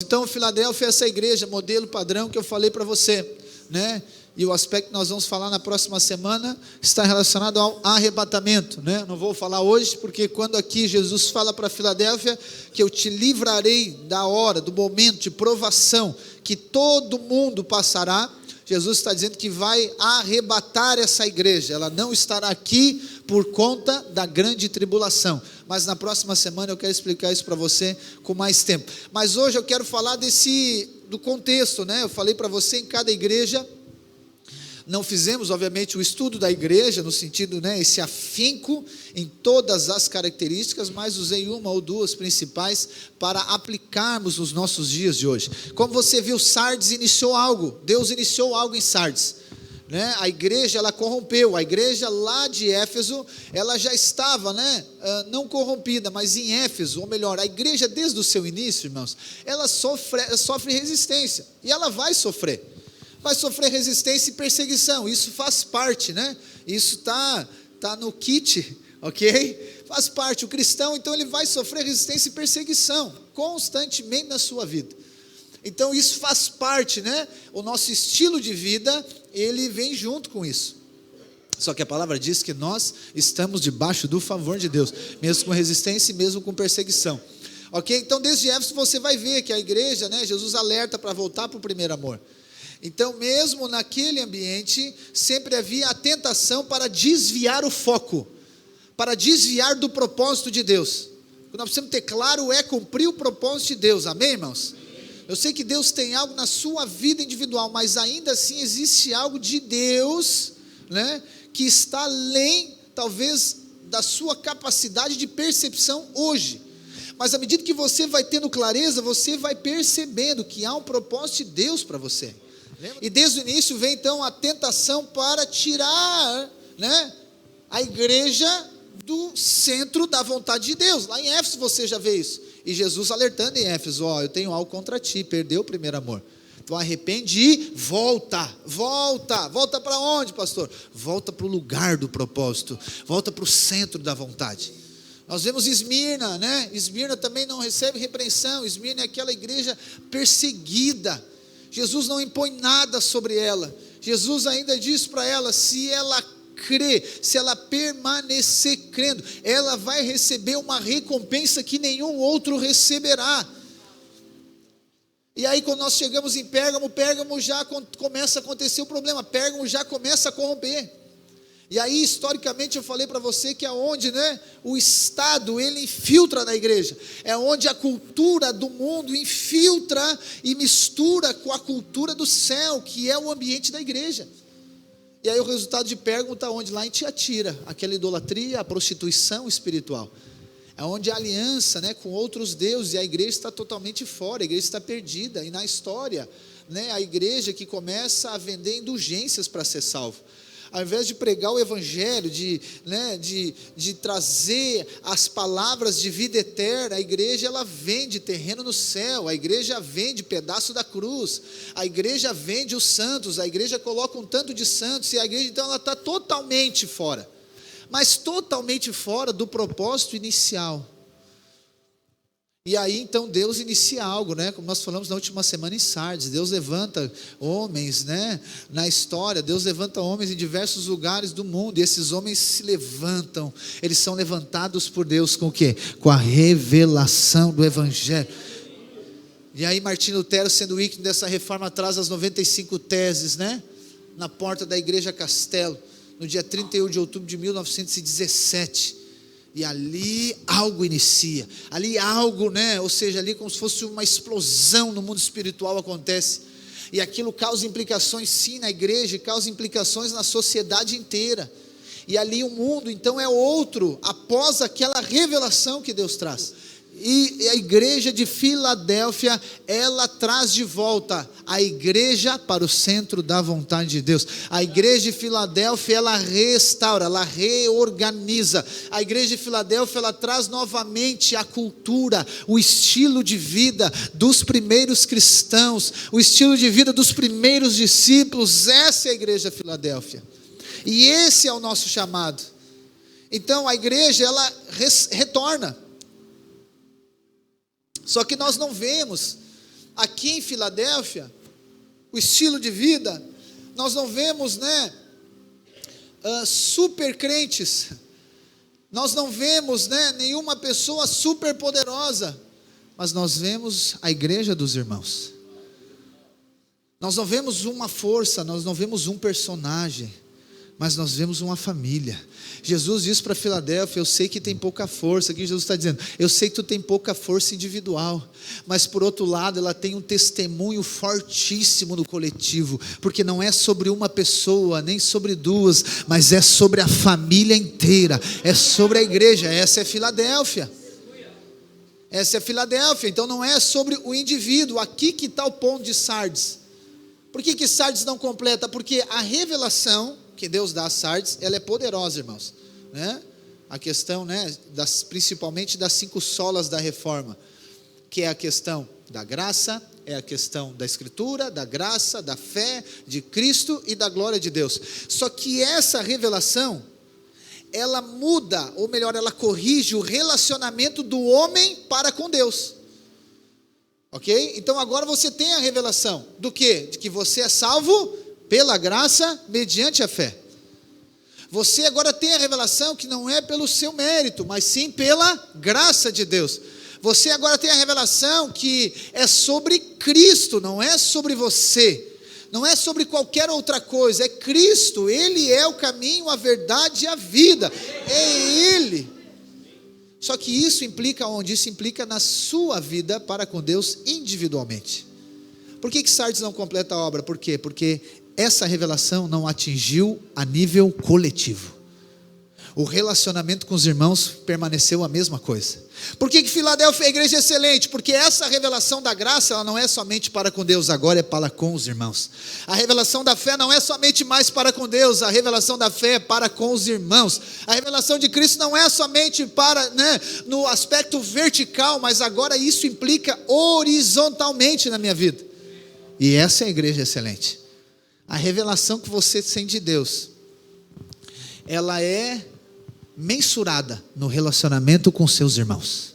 Então, Filadélfia é essa igreja, modelo padrão que eu falei para você, né? E o aspecto que nós vamos falar na próxima semana está relacionado ao arrebatamento, né? Não vou falar hoje, porque quando aqui Jesus fala para Filadélfia que eu te livrarei da hora, do momento de provação que todo mundo passará, Jesus está dizendo que vai arrebatar essa igreja. Ela não estará aqui por conta da grande tribulação, mas na próxima semana eu quero explicar isso para você com mais tempo. Mas hoje eu quero falar do contexto, né? Eu falei para você, em cada igreja, não fizemos obviamente o estudo da igreja, no sentido, né, esse afinco em todas as características, mas usei uma ou duas principais para aplicarmos nos nossos dias de hoje. Como você viu, Sardes iniciou algo, Deus iniciou algo em Sardes, né? A igreja, ela corrompeu. A igreja lá de Éfeso, ela já estava, né, não corrompida, mas em Éfeso, ou melhor, a igreja desde o seu início, irmãos, ela sofre resistência, e ela vai sofrer resistência e perseguição. Isso faz parte, né? Isso tá no kit, ok? Faz parte. O cristão, então, ele vai sofrer resistência e perseguição constantemente na sua vida. Então isso faz parte, né? O nosso estilo de vida, ele vem junto com isso. Só que a palavra diz que nós estamos debaixo do favor de Deus, mesmo com resistência e mesmo com perseguição, ok? Então desde Éfeso você vai ver que a igreja, né, Jesus alerta para voltar para o primeiro amor. Então mesmo naquele ambiente sempre havia a tentação para desviar o foco, para desviar do propósito de Deus. O que nós precisamos ter claro é cumprir o propósito de Deus, amém, irmãos? Eu sei que Deus tem algo na sua vida individual, mas ainda assim existe algo de Deus, né, que está além, talvez, da sua capacidade de percepção hoje. Mas à medida que você vai tendo clareza, você vai percebendo que há um propósito de Deus para você. E desde o início vem então a tentação para tirar, né, a igreja do centro da vontade de Deus. Lá em Éfeso você já vê isso. E Jesus alertando em Éfeso: ó, eu tenho algo contra ti, perdeu o primeiro amor. Então arrepende e volta para onde, pastor? Volta para o lugar do propósito, volta para o centro da vontade. Nós vemos Esmirna, né? Esmirna também não recebe repreensão. Esmirna é aquela igreja perseguida. Jesus não impõe nada sobre ela. Jesus ainda diz para ela: se ela crer, se ela permanecer crendo, ela vai receber uma recompensa que nenhum outro receberá. E aí quando nós chegamos em Pérgamo, Pérgamo já começa a acontecer o problema, Pérgamo já começa a corromper. E aí historicamente eu falei para você que é onde, né, o Estado ele infiltra na igreja, é onde a cultura do mundo infiltra e mistura com a cultura do céu, que é o ambiente da igreja. E aí o resultado de Pérgamo está onde? Lá em Tiatira, aquela idolatria, a prostituição espiritual. É onde a aliança, né, com outros deuses, e a igreja está totalmente fora, a igreja está perdida. E na história, né, a igreja que começa a vender indulgências para ser salvo. Ao invés de pregar o evangelho, de trazer as palavras de vida eterna, a igreja ela vende terreno no céu, a igreja vende pedaço da cruz, a igreja vende os santos, a igreja coloca um tanto de santos, e a igreja então ela está totalmente fora, mas totalmente fora do propósito inicial. E aí então Deus inicia algo, né? Como nós falamos na última semana em Sardes, Deus levanta homens, né? Na história, Deus levanta homens em diversos lugares do mundo, e esses homens se levantam, eles são levantados por Deus com o quê? Com a revelação do evangelho. E aí Martinho Lutero, sendo o ícone dessa reforma, traz as 95 teses, né? Na porta da igreja Castelo, no dia 31 de outubro de 1917. E ali algo inicia, ali algo, né? Ou seja, ali como se fosse uma explosão no mundo espiritual acontece, e aquilo causa implicações sim na igreja, causa implicações na sociedade inteira, e ali o mundo então é outro, após aquela revelação que Deus traz. E a igreja de Filadélfia, ela traz de volta a igreja para o centro da vontade de Deus. A igreja de Filadélfia, ela restaura, ela reorganiza. A igreja de Filadélfia, ela traz novamente a cultura, o estilo de vida dos primeiros cristãos, o estilo de vida dos primeiros discípulos. Essa é a igreja de Filadélfia, e esse é o nosso chamado. Então a igreja, ela retorna. Só que nós não vemos aqui em Filadélfia, o estilo de vida, nós não vemos, super crentes, nós não vemos, nenhuma pessoa super poderosa, mas nós vemos a igreja dos irmãos. Nós não vemos uma força, nós não vemos um personagem, mas nós vemos uma família. Jesus diz para Filadélfia: eu sei que tem pouca força. Aqui Jesus está dizendo: eu sei que tu tem pouca força individual, mas por outro lado ela tem um testemunho fortíssimo no coletivo, porque não é sobre uma pessoa, nem sobre duas, mas é sobre a família inteira, é sobre a igreja. Essa é Filadélfia. Essa é Filadélfia. Então não é sobre o indivíduo. Aqui que está o ponto de Sardes. Por que Sardes não completa? Porque a revelação que Deus dá a Sardes, ela é poderosa, irmãos, a questão, principalmente das 5 solas da reforma, que é a questão da graça, é a questão da escritura, da graça, da fé, de Cristo e da glória de Deus. Só que essa revelação, ela muda, ou melhor, ela corrige o relacionamento do homem para com Deus. Ok? Então agora você tem a revelação do quê? De que você é salvo pela graça, mediante a fé. Você agora tem a revelação que não é pelo seu mérito, mas sim pela graça de Deus. Você agora tem a revelação que é sobre Cristo, não é sobre você, não é sobre qualquer outra coisa, é Cristo. Ele é o caminho, a verdade e a vida, é Ele. Só que isso implica onde? Isso implica na sua vida para com Deus individualmente. Por que Sardes não completa a obra? Por quê? Porque essa revelação não atingiu a nível coletivo. O relacionamento com os irmãos permaneceu a mesma coisa. Por que Filadélfia é a igreja excelente? Porque essa revelação da graça, ela não é somente para com Deus, agora é para com os irmãos. A revelação da fé não é somente mais para com Deus, a revelação da fé é para com os irmãos. A revelação de Cristo não é somente para, no aspecto vertical, mas agora isso implica horizontalmente na minha vida. E essa é a igreja excelente. A revelação que você tem de Deus, ela é mensurada no relacionamento com seus irmãos.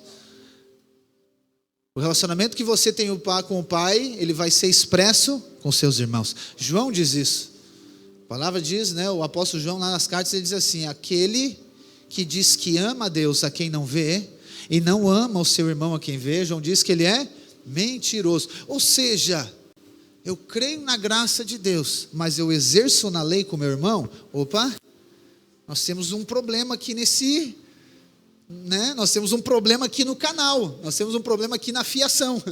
O relacionamento que você tem com o Pai, ele vai ser expresso com seus irmãos. João diz isso. A palavra diz, o apóstolo João lá nas cartas, ele diz assim: aquele que diz que ama a Deus a quem não vê, e não ama o seu irmão a quem vê, João diz que ele é mentiroso. Ou seja, eu creio na graça de Deus, mas eu exerço na lei com meu irmão. Nós temos um problema aqui nós temos um problema aqui no canal, nós temos um problema aqui na fiação,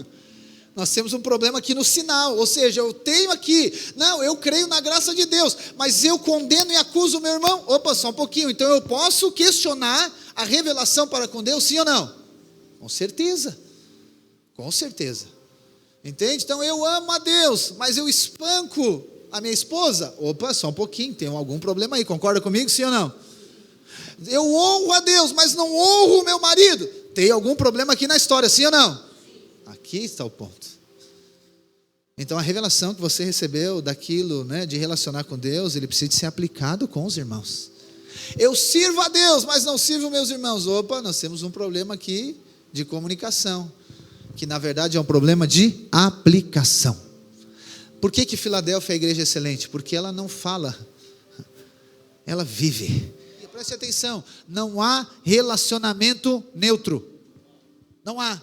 nós temos um problema aqui no sinal. Ou seja, eu tenho aqui, eu creio na graça de Deus, mas eu condeno e acuso o meu irmão. Só um pouquinho, então eu posso questionar a revelação para com Deus, sim ou não? Com certeza, entende? Então eu amo a Deus, mas eu espanco a minha esposa. Só um pouquinho, tem algum problema aí, concorda comigo, sim ou não? Eu honro a Deus, mas não honro o meu marido. Tem algum problema aqui na história, sim ou não? Aqui está o ponto. Então a revelação que você recebeu daquilo, de relacionar com Deus, ele precisa ser aplicado com os irmãos. Eu sirvo a Deus, mas não sirvo meus irmãos. Nós temos um problema aqui de comunicação, que na verdade é um problema de aplicação. Por que Filadélfia é a igreja excelente? Porque ela não fala, ela vive. E preste atenção, não há relacionamento neutro. Não há.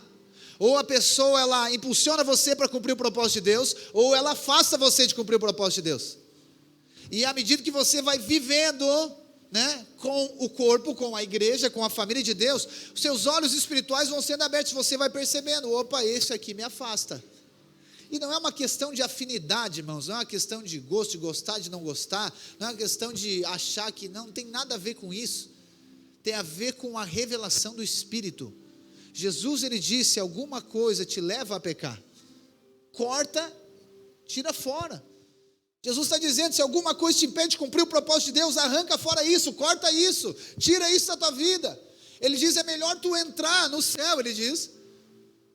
Ou a pessoa, ela impulsiona você para cumprir o propósito de Deus, ou ela afasta você de cumprir o propósito de Deus. E à medida que você vai vivendo, com o corpo, com a igreja, com a família de Deus, os seus olhos espirituais vão sendo abertos, você vai percebendo: esse aqui me afasta. E não é uma questão de afinidade, irmãos, não é uma questão de gosto, de gostar, de não gostar, não é uma questão de achar que não tem nada a ver com isso. Tem a ver com a revelação do Espírito. Jesus, ele disse: alguma coisa te leva a pecar, corta, tira fora. Jesus está dizendo: se alguma coisa te impede de cumprir o propósito de Deus, arranca fora isso, corta isso, tira isso da tua vida. Ele diz: é melhor tu entrar no céu, ele diz,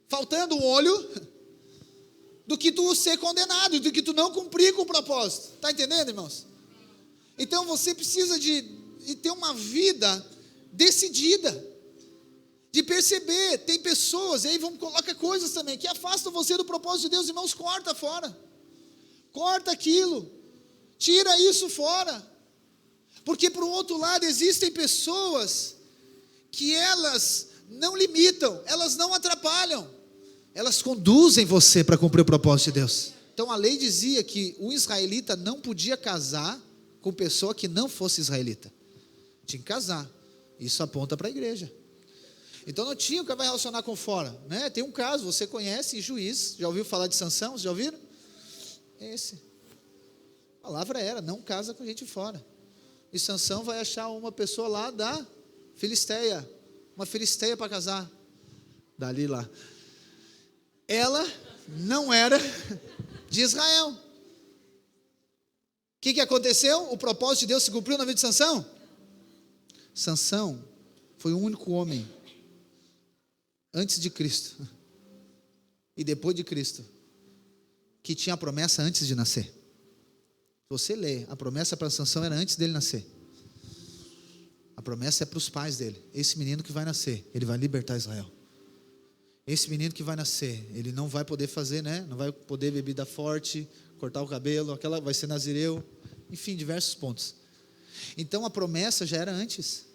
faltando um olho, do que tu ser condenado, do que tu não cumprir com o propósito. Está entendendo, irmãos? Então você precisa de ter uma vida decidida. de perceber. Tem pessoas, e aí coloca coisas também, que afastam você do propósito de Deus. Irmãos, corta fora, corta aquilo, tira isso fora, porque por outro lado, existem pessoas, que elas não limitam, elas não atrapalham, elas conduzem você para cumprir o propósito de Deus. Então a lei dizia que o israelita não podia casar com pessoa que não fosse israelita, tinha que casar, isso aponta para a igreja. Então não tinha o que vai relacionar com fora, né? Tem um caso, você conhece, Juiz, já ouviu falar de Sansão? Vocês já ouviram? Esse, a palavra era, não casa com gente fora, e Sansão vai achar uma pessoa lá da Filisteia, uma filisteia para casar, dali lá, ela não era de Israel. O que aconteceu? O propósito de Deus se cumpriu na vida de Sansão? Sansão foi o único homem antes de Cristo e depois de Cristo que tinha a promessa antes de nascer. Você lê, a promessa para Sansão era antes dele nascer. A promessa é para os pais dele. Esse menino que vai nascer, ele vai libertar Israel. Esse menino que vai nascer, ele não vai poder fazer, né? Não vai poder bebida forte, cortar o cabelo, aquela vai ser nazireu, enfim, diversos pontos. Então a promessa já era antes.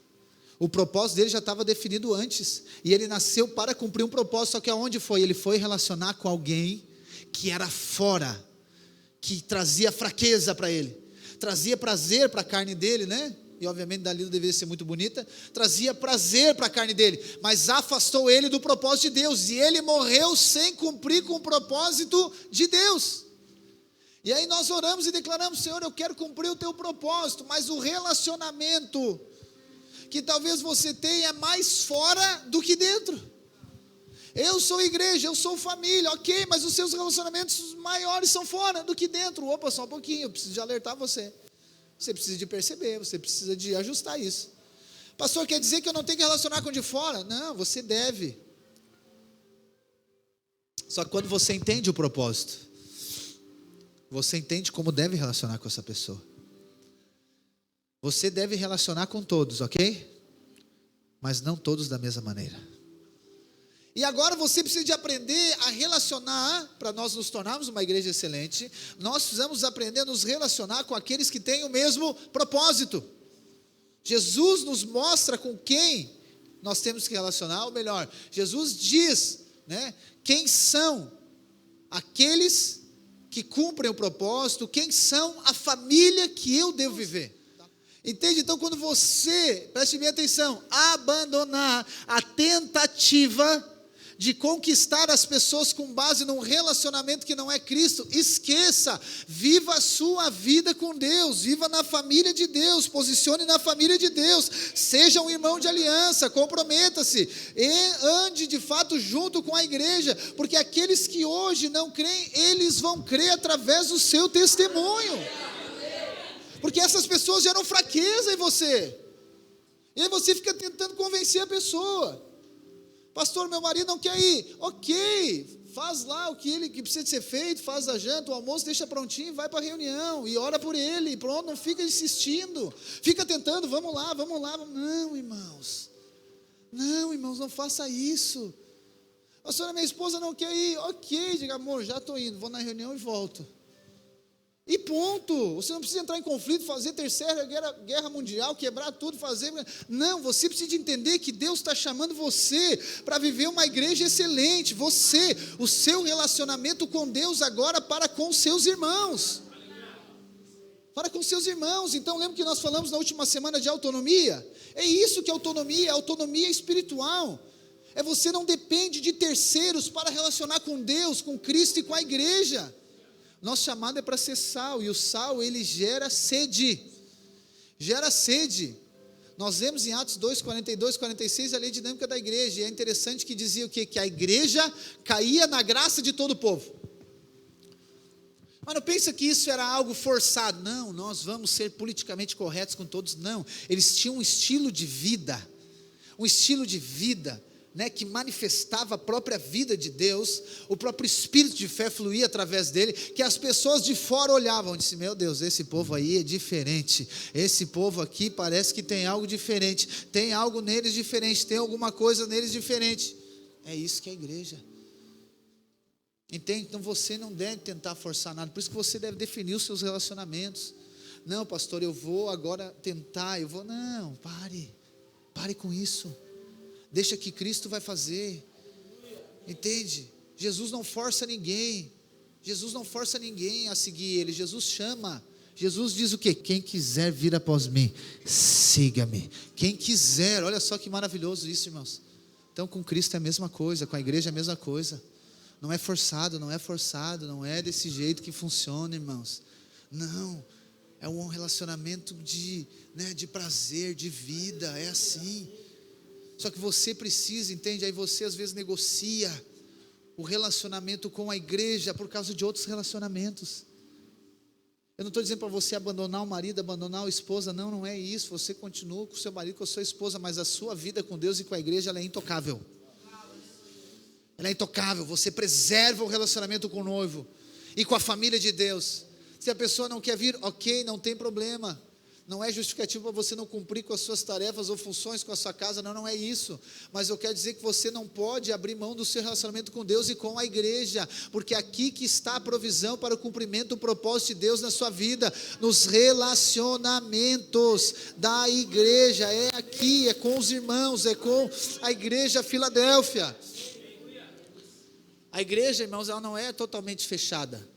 O propósito dele já estava definido antes, e ele nasceu para cumprir um propósito. Só que aonde foi? Ele foi relacionar com alguém que era fora, que trazia fraqueza para ele, trazia prazer para a carne dele, né? E obviamente Dalila deveria ser muito bonita, trazia prazer para a carne dele, mas afastou ele do propósito de Deus, e ele morreu sem cumprir com o propósito de Deus. E aí nós oramos e declaramos: Senhor, eu quero cumprir o teu propósito, mas o relacionamento que talvez você tenha é mais fora do que dentro. Eu sou igreja, eu sou família, ok, mas os seus relacionamentos maiores são fora do que dentro. Opa, só um pouquinho, eu preciso de alertar você. Você precisa de perceber, você precisa de ajustar isso. Pastor, quer dizer que eu não tenho que relacionar com o de fora? Não, você deve. Só que quando você entende o propósito, você entende como deve relacionar com essa pessoa. Você deve relacionar com todos, ok? Mas não todos da mesma maneira. E agora você precisa de aprender a relacionar, para nós nos tornarmos uma igreja excelente, nós precisamos aprender a nos relacionar com aqueles que têm o mesmo propósito. Jesus nos mostra com quem nós temos que relacionar, ou melhor, Jesus diz, né, quem são aqueles que cumprem o propósito, quem são a família que eu devo viver. Entende? Então quando você, preste bem atenção, abandonar a tentativa de conquistar as pessoas com base num relacionamento que não é Cristo, esqueça, viva a sua vida com Deus, viva na família de Deus, posicione na família de Deus, seja um irmão de aliança, comprometa-se, e ande de fato junto com a igreja, porque aqueles que hoje não creem, eles vão crer através do seu testemunho, porque essas pessoas geram fraqueza em você, e aí você fica tentando convencer a pessoa. Pastor, meu marido não quer ir. Ok, faz lá o que precisa de ser feito, faz a janta, o almoço, deixa prontinho, vai para a reunião e ora por ele, pronto, não fica insistindo, fica tentando, vamos lá. Não, irmãos, não faça isso. Pastor, minha esposa não quer ir. Ok, diga, amor, já estou indo, vou na reunião e volto. E ponto, você não precisa entrar em conflito, fazer terceira guerra mundial, quebrar tudo, fazer... Não, você precisa entender que Deus está chamando você para viver uma igreja excelente, você, o seu relacionamento com Deus agora para com seus irmãos. Para com seus irmãos. Então lembra que nós falamos na última semana de autonomia? É isso que é autonomia espiritual. É você não depende de terceiros para relacionar com Deus, com Cristo e com a igreja. Nosso chamado é para ser sal, e o sal ele gera sede, nós vemos em Atos 2, 42, 46 a lei dinâmica da igreja, e é interessante que dizia o quê? Que a igreja caía na graça de todo o povo, mas não pensa que isso era algo forçado, não, nós vamos ser politicamente corretos com todos, não, eles tinham um estilo de vida, né, que manifestava a própria vida de Deus, o próprio espírito de fé fluía através dele, que as pessoas de fora olhavam e diziam: meu Deus, esse povo aí é diferente, esse povo aqui parece que tem algo diferente, tem algo neles diferente, tem alguma coisa neles diferente. É isso que é a igreja. Entende? Então você não deve tentar forçar nada, por isso que você deve definir os seus relacionamentos. Não, pastor, eu vou agora tentar, não, pare com isso, deixa que Cristo vai fazer, entende? Jesus não força ninguém a seguir Ele, Jesus chama, Jesus diz o quê? Quem quiser vir após mim, siga-me, quem quiser, olha só que maravilhoso isso, irmãos. Então com Cristo é a mesma coisa, com a igreja é a mesma coisa. Não é forçado, não é desse jeito que funciona, irmãos. Não, é um relacionamento de prazer, de vida, é assim. Só que você precisa, entende? Aí você às vezes negocia o relacionamento com a igreja por causa de outros relacionamentos. Eu não estou dizendo para você abandonar o marido, abandonar a esposa, não é isso. Você continua com o seu marido, com a sua esposa, mas a sua vida com Deus e com a igreja, ela é intocável. Ela é intocável, você preserva o relacionamento com o noivo e com a família de Deus. Se a pessoa não quer vir, ok, não tem problema, não é justificativo para você não cumprir com as suas tarefas ou funções com a sua casa, não é isso, mas eu quero dizer que você não pode abrir mão do seu relacionamento com Deus e com a igreja, porque é aqui que está a provisão para o cumprimento do propósito de Deus na sua vida, nos relacionamentos da igreja, é aqui, é com os irmãos, é com a igreja Filadélfia. A igreja, irmãos, ela não é totalmente fechada,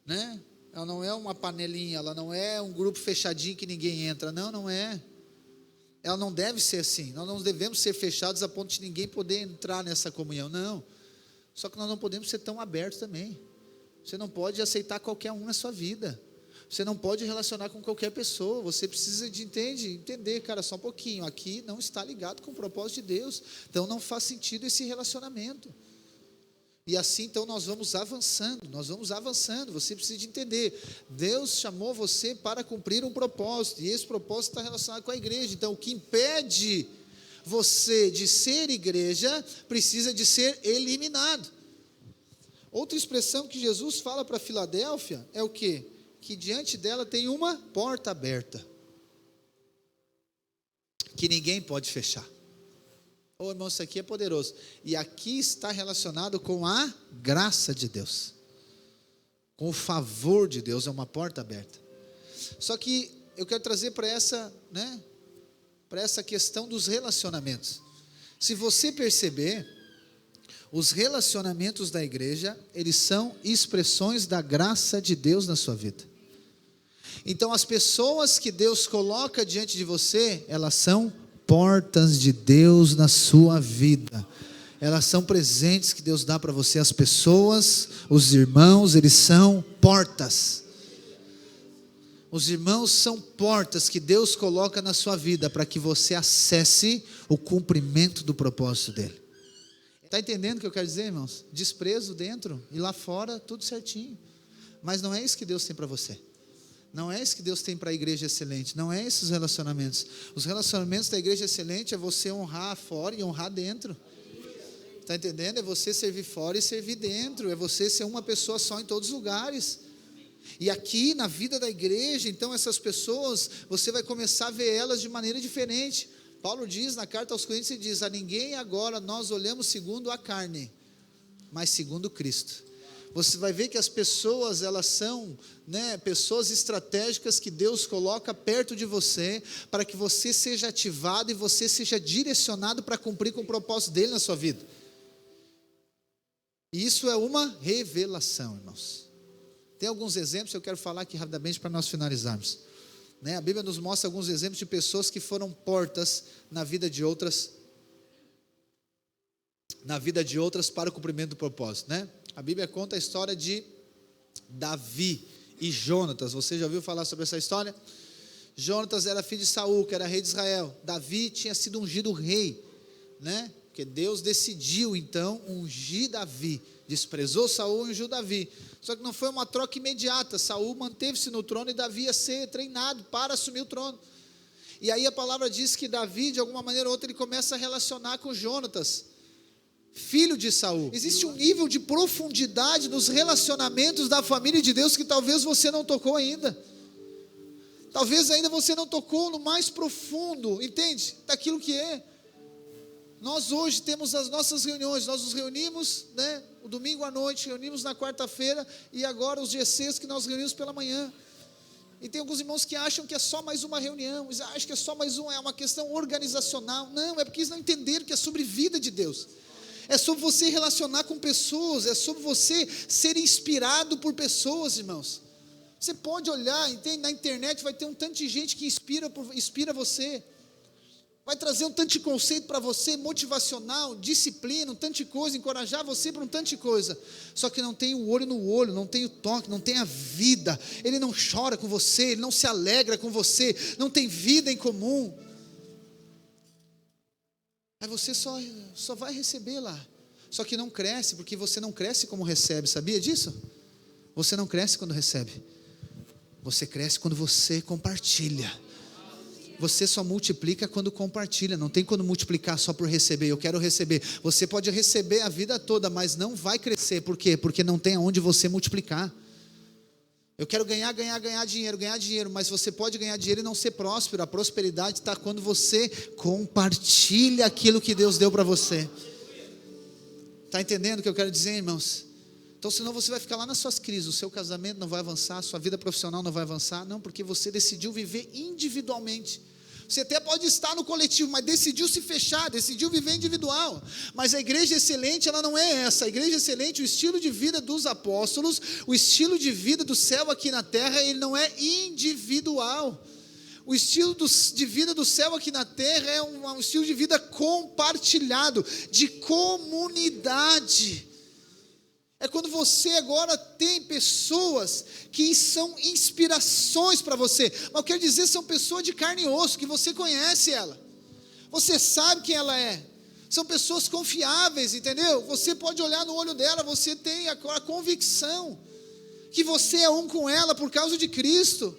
né? Ela não é uma panelinha, ela não é um grupo fechadinho que ninguém entra, não é. Ela não deve ser assim, nós não devemos ser fechados a ponto de ninguém poder entrar nessa comunhão, não. Só que nós não podemos ser tão abertos também. Você não pode aceitar qualquer um na sua vida, você não pode relacionar com qualquer pessoa, você precisa de entender, cara, só um pouquinho, aqui não está ligado com o propósito de Deus, então não faz sentido esse relacionamento. E assim então nós vamos avançando, você precisa de entender, Deus chamou você para cumprir um propósito, e esse propósito está relacionado com a igreja, então o que impede você de ser igreja, precisa de ser eliminado. Outra expressão que Jesus fala para Filadélfia, é o quê? Que diante dela tem uma porta aberta, que ninguém pode fechar. Irmão, isso aqui é poderoso, e aqui está relacionado com a graça de Deus, com o favor de Deus, é uma porta aberta. Só que eu quero trazer para essa questão dos relacionamentos. Se você perceber, os relacionamentos da igreja, eles são expressões da graça de Deus na sua vida. Então as pessoas que Deus coloca diante de você, elas são portas de Deus na sua vida, elas são presentes que Deus dá para você. As pessoas, os irmãos, eles são portas. Os irmãos são portas que Deus coloca na sua vida para que você acesse o cumprimento do propósito dele. Está entendendo o que eu quero dizer, irmãos? Desprezo dentro e lá fora tudo certinho, mas não é isso que Deus tem para você. Não é isso que Deus tem para a igreja excelente, não é esses relacionamentos. Os relacionamentos da igreja excelente é você honrar fora e honrar dentro. Está entendendo? É você servir fora e servir dentro, é você ser uma pessoa só em todos os lugares. E aqui na vida da igreja, então essas pessoas, você vai começar a ver elas de maneira diferente. Paulo diz na carta aos Coríntios, ele diz: a ninguém agora nós olhamos segundo a carne, mas segundo Cristo. Você vai ver que as pessoas, elas são, pessoas estratégicas que Deus coloca perto de você, para que você seja ativado e você seja direcionado para cumprir com o propósito dele na sua vida. E isso é uma revelação, irmãos. Tem alguns exemplos que eu quero falar aqui rapidamente para nós finalizarmos. A Bíblia nos mostra alguns exemplos de pessoas que foram portas na vida de outras para o cumprimento do propósito, A Bíblia conta a história de Davi e Jonatas. Você já ouviu falar sobre essa história? Jonatas era filho de Saul, que era rei de Israel. Davi tinha sido ungido rei, Porque Deus decidiu então ungir Davi. Desprezou Saul e ungiu Davi. Só que não foi uma troca imediata. Saul manteve-se no trono e Davi ia ser treinado para assumir o trono. E aí a palavra diz que Davi, de alguma maneira ou outra, ele começa a relacionar com Jonatas. filho de Saul. Existe um nível de profundidade nos relacionamentos da família de Deus que talvez você não tocou ainda. Talvez ainda você não tocou no mais profundo, entende? Daquilo que é. Nós hoje temos as nossas reuniões, nós nos reunimos, né, o domingo à noite, reunimos na quarta-feira, e agora os GCs que nós reunimos pela manhã. E tem alguns irmãos que acham que é só mais uma reunião, acham que é só mais é uma questão organizacional. Não, é porque eles não entenderam que é sobre vida de Deus. É sobre você relacionar com pessoas, é sobre você ser inspirado por pessoas, irmãos. Você pode olhar, entende? Na internet vai ter um tanto de gente que inspira você. Vai trazer um tanto de conceito para você, motivacional, disciplina, um tanto de coisa, encorajar você para um tanto de coisa. Só que não tem o olho no olho, não tem o toque, não tem a vida. Ele não chora com você, ele não se alegra com você, não tem vida em comum. Aí você só vai receber lá. Só que não cresce, porque você não cresce como recebe, sabia disso? Você não cresce quando recebe. Você cresce quando você compartilha. Você só multiplica quando compartilha. Não tem quando multiplicar só por receber. Eu quero receber. Você pode receber a vida toda, mas não vai crescer. Por quê? Porque não tem aonde você multiplicar. Eu quero ganhar dinheiro, mas você pode ganhar dinheiro e não ser próspero. A prosperidade está quando você compartilha aquilo que Deus deu para você. Está entendendo o que eu quero dizer, irmãos? Então senão você vai ficar lá nas suas crises, o seu casamento não vai avançar, a sua vida profissional não vai avançar. Não, porque você decidiu viver individualmente. Você até pode estar no coletivo, mas decidiu se fechar, decidiu viver individual. Mas a igreja excelente, ela não é essa. A igreja excelente, o estilo de vida dos apóstolos, o estilo de vida do céu aqui na terra, ele não é individual. O estilo de vida do céu aqui na terra é um estilo de vida compartilhado, de comunidade. É quando você agora tem pessoas que são inspirações para você. Mas eu quero dizer, são pessoas de carne e osso, que você conhece ela. Você sabe quem ela é. São pessoas confiáveis, entendeu? Você pode olhar no olho dela, você tem a convicção que você é um com ela por causa de Cristo.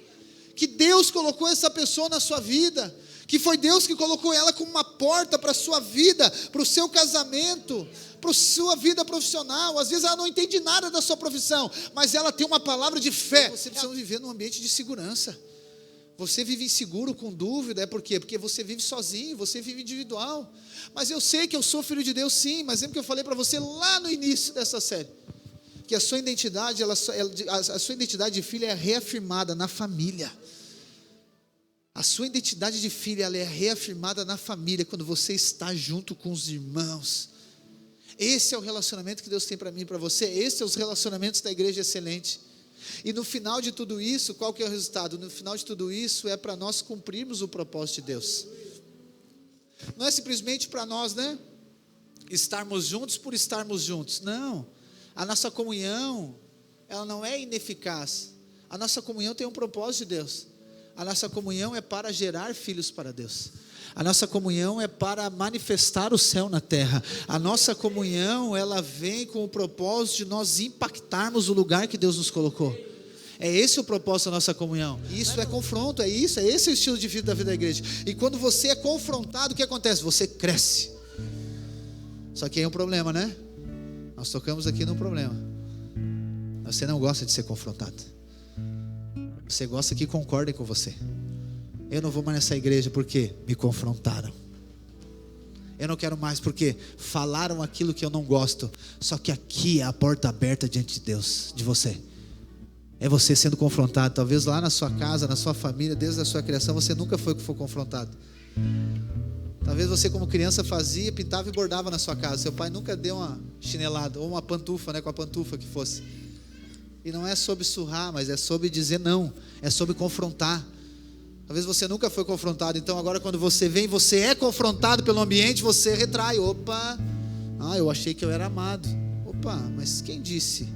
Que Deus colocou essa pessoa na sua vida. Que foi Deus que colocou ela como uma porta para a sua vida, para o seu casamento, para a sua vida profissional. Às vezes ela não entende nada da sua profissão, mas ela tem uma palavra de fé. Você precisa viver num ambiente de segurança. Você vive inseguro, com dúvida, é por quê? Porque você vive sozinho, você vive individual. Mas eu sei que eu sou filho de Deus, sim, mas lembra que eu falei para você lá no início dessa série, que a sua identidade, a sua identidade de filho é reafirmada na família. A sua identidade de filho, ela é reafirmada na família, quando você está junto com os irmãos. Esse é o relacionamento que Deus tem para mim e para você. Esses são os relacionamentos da igreja excelente. E no final de tudo isso, qual que é o resultado? No final de tudo isso é para nós cumprirmos o propósito de Deus. Não é simplesmente para nós, né, estarmos juntos por estarmos juntos. Não, a nossa comunhão, ela não é ineficaz. A nossa comunhão tem um propósito de Deus. A nossa comunhão é para gerar filhos para Deus. A nossa comunhão é para manifestar o céu na terra. A nossa comunhão, ela vem com o propósito de nós impactarmos o lugar que Deus nos colocou. É esse o propósito da nossa comunhão. Isso é confronto, esse é o estilo de vida da vida da igreja. E quando você é confrontado, o que acontece? Você cresce. Só que aí é um problema, né? Nós tocamos aqui num problema. Você não gosta de ser confrontado. Você gosta que concordem com você. Eu não vou mais nessa igreja porque me confrontaram. Eu não quero mais porque falaram aquilo que eu não gosto. Só que aqui é a porta aberta diante de Deus, de você. É você sendo confrontado. Talvez lá na sua casa, na sua família, desde a sua criação, você nunca foi confrontado. Talvez você como criança fazia, pintava e bordava na sua casa. Seu pai nunca deu uma chinelada, ou uma pantufa, né, com a pantufa que fosse. E não é sobre surrar, mas é sobre dizer não. É sobre confrontar. Talvez você nunca foi confrontado. Então agora quando você vem, você é confrontado pelo ambiente, você retrai. Opa, eu achei que eu era amado. Opa, mas quem disse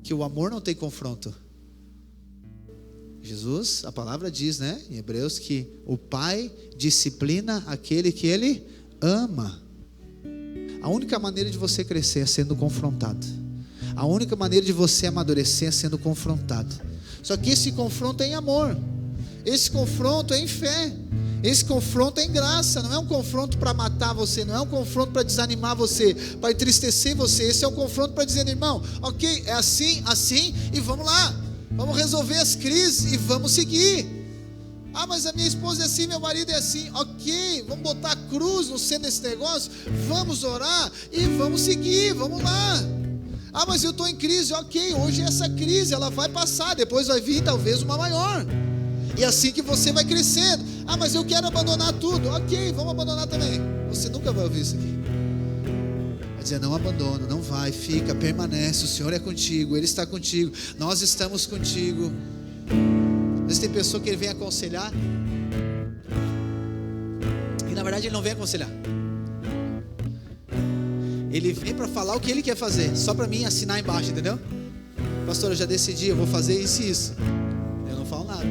que o amor não tem confronto? Jesus, a palavra diz, né, em Hebreus, que o Pai disciplina aquele que Ele ama. A única maneira de você crescer é sendo confrontado. A única maneira de você amadurecer é sendo confrontado. Só que esse confronto é em amor. Esse confronto é em fé. Esse confronto é em graça, não é um confronto para matar você, não é um confronto para desanimar você, para entristecer você. Esse é um confronto para dizer, irmão, ok, é assim, assim, e vamos lá, vamos resolver as crises e vamos seguir. Ah, mas a minha esposa é assim, meu marido é assim, ok, vamos botar a cruz no centro desse negócio, vamos orar e vamos seguir, vamos lá. Ah, mas eu estou em crise, ok, hoje essa crise ela vai passar, depois vai vir talvez uma maior. E assim que você vai crescendo. Ah, mas eu quero abandonar tudo. Ok, vamos abandonar também. Você nunca vai ouvir isso aqui. Vai dizer, não abandona, não vai, fica, permanece. O Senhor é contigo, Ele está contigo, nós estamos contigo. Às vezes tem pessoa que Ele vem aconselhar e na verdade Ele não vem aconselhar. Ele vem para falar o que Ele quer fazer, só para mim assinar embaixo, entendeu? Pastor, eu já decidi, eu vou fazer isso e isso. Eu não falo nada.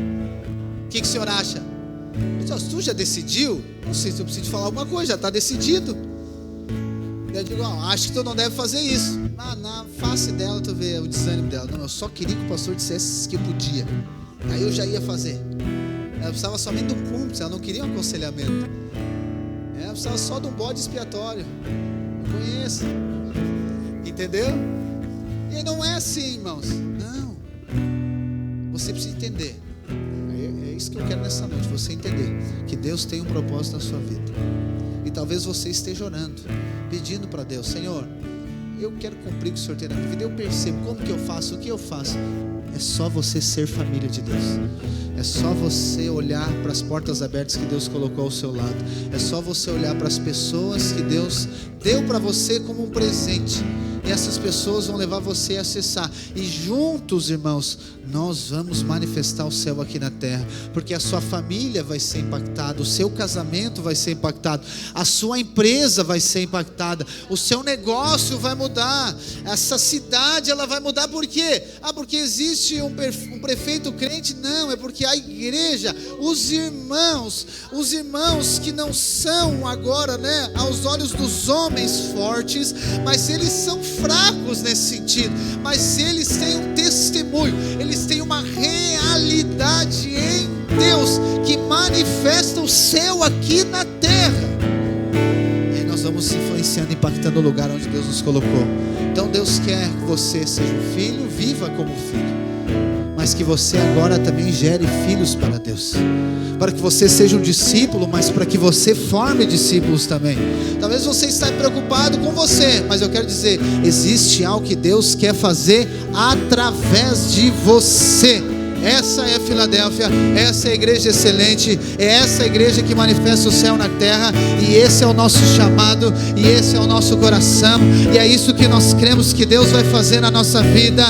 O que o senhor acha? Se tu já decidiu, não sei se eu preciso falar alguma coisa, já está decidido. Eu digo, acho que tu não deve fazer isso. Na face dela tu vê o desânimo dela. Não, eu só queria que o pastor dissesse que podia. Aí eu já ia fazer. Ela precisava somente de um cúmplice, ela não queria um aconselhamento. Ela precisava só de um bode expiatório. Eu conheço. Entendeu? E não é assim, irmãos. Não. Você precisa entender. É isso que eu quero nessa noite, você entender que Deus tem um propósito na sua vida. E talvez você esteja orando, pedindo para Deus, Senhor, eu quero cumprir o que o Senhor tem na minha vida. Eu percebo como que eu faço, o que eu faço. É só você ser família de Deus. É só você olhar para as portas abertas que Deus colocou ao seu lado. É só você olhar para as pessoas que Deus deu para você como um presente. E essas pessoas vão levar você a acessar. E juntos, irmãos, nós vamos manifestar o céu aqui na terra. Porque a sua família vai ser impactada, o seu casamento vai ser impactado, a sua empresa vai ser impactada, o seu negócio vai mudar, essa cidade ela vai mudar. Por quê? Porque existe um prefeito crente? Não, é porque a igreja, os irmãos que não são agora, aos olhos dos homens fortes, mas eles são fracos nesse sentido, mas eles têm um testemunho, eles têm uma realidade em Deus que manifesta o céu aqui na terra. E aí nós vamos se influenciando, impactando o lugar onde Deus nos colocou. Então Deus quer que você seja um filho, viva como filho, mas que você agora também gere filhos para Deus, para que você seja um discípulo, mas para que você forme discípulos também. Talvez você esteja preocupado com você, mas eu quero dizer, existe algo que Deus quer fazer através de você. Essa é a Filadélfia, essa é a igreja excelente, é essa igreja que manifesta o céu na terra, e esse é o nosso chamado, e esse é o nosso coração, e é isso que nós cremos que Deus vai fazer na nossa vida.